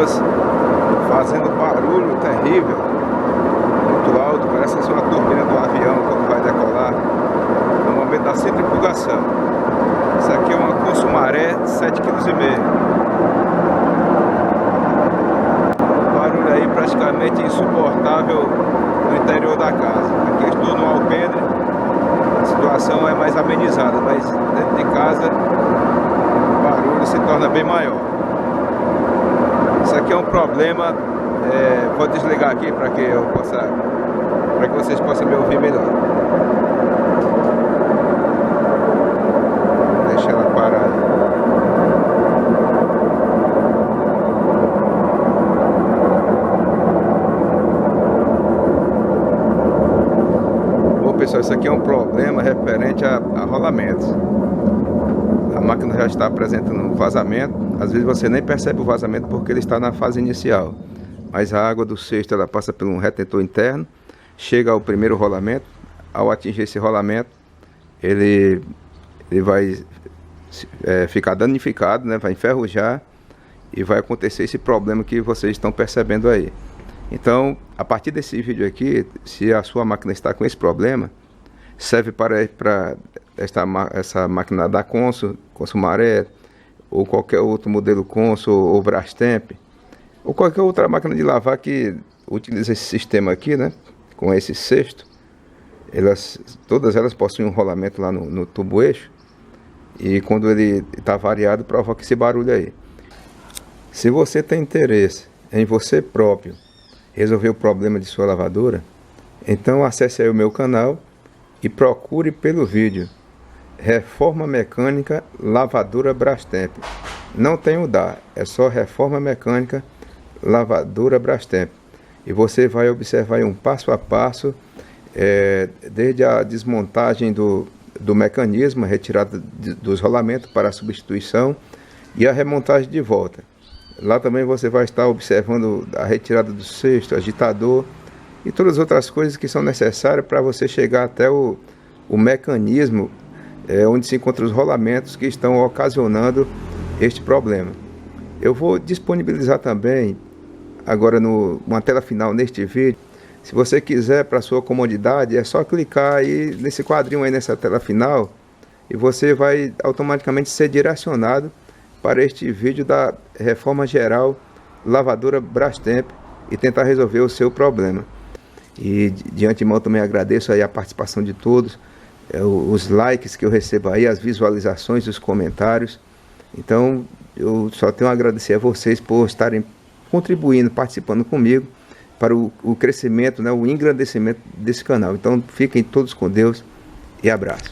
válvulas fazendo barulho terrível, muito alto, parece assim uma turbina do avião quando vai decolar, no momento da centrifugação. Isso aqui é uma Consumaré de 7,5 kg. Barulho aí praticamente insuportável no interior da casa. Aqui eu estou no alpendre, a situação é mais amenizada, mas dentro de casa o barulho se torna bem maior. Isso aqui é um problema, vou desligar aqui para que vocês possam me ouvir melhor. Deixa ela parar aí. Bom, pessoal, isso aqui é um problema referente a rolamentos. A máquina já está apresentando um vazamento. Às vezes você nem percebe o vazamento porque ele está na fase inicial. Mas a água do cesto ela passa por um retentor interno, chega ao primeiro rolamento. Ao atingir esse rolamento, ele vai ficar danificado, né? Vai enferrujar e vai acontecer esse problema que vocês estão percebendo aí. Então, a partir desse vídeo aqui, se a sua máquina está com esse problema, serve para essa máquina da Consumaré, ou qualquer outro modelo Consul ou Brastemp, ou qualquer outra máquina de lavar que utiliza esse sistema aqui, né, com esse cesto. Todas elas possuem um rolamento lá no tubo eixo, e quando ele está variado provoca esse barulho aí. Se você tem interesse em você próprio resolver o problema de sua lavadora, então acesse aí o meu canal e procure pelo vídeo Reforma Mecânica Lavadora Brastemp. Não tem o DA, é só Reforma Mecânica Lavadora Brastemp. E você vai observar aí um passo a passo, desde a desmontagem do mecanismo, a retirada dos rolamentos para a substituição e a remontagem de volta. Lá também você vai estar observando a retirada do cesto, agitador e todas as outras coisas que são necessárias para você chegar até o mecanismo onde se encontram os rolamentos que estão ocasionando este problema. Eu vou disponibilizar também agora uma tela final neste vídeo. Se você quiser, para sua comodidade, é só clicar aí nesse quadrinho aí nessa tela final e você vai automaticamente ser direcionado para este vídeo da Reforma Geral Lavadora Brastemp e tentar resolver o seu problema. E de antemão também agradeço aí a participação de todos, os likes que eu recebo aí, as visualizações, os comentários. Então eu só tenho a agradecer a vocês por estarem contribuindo, participando comigo para o crescimento, né, o engrandecimento desse canal. Então fiquem todos com Deus e abraço.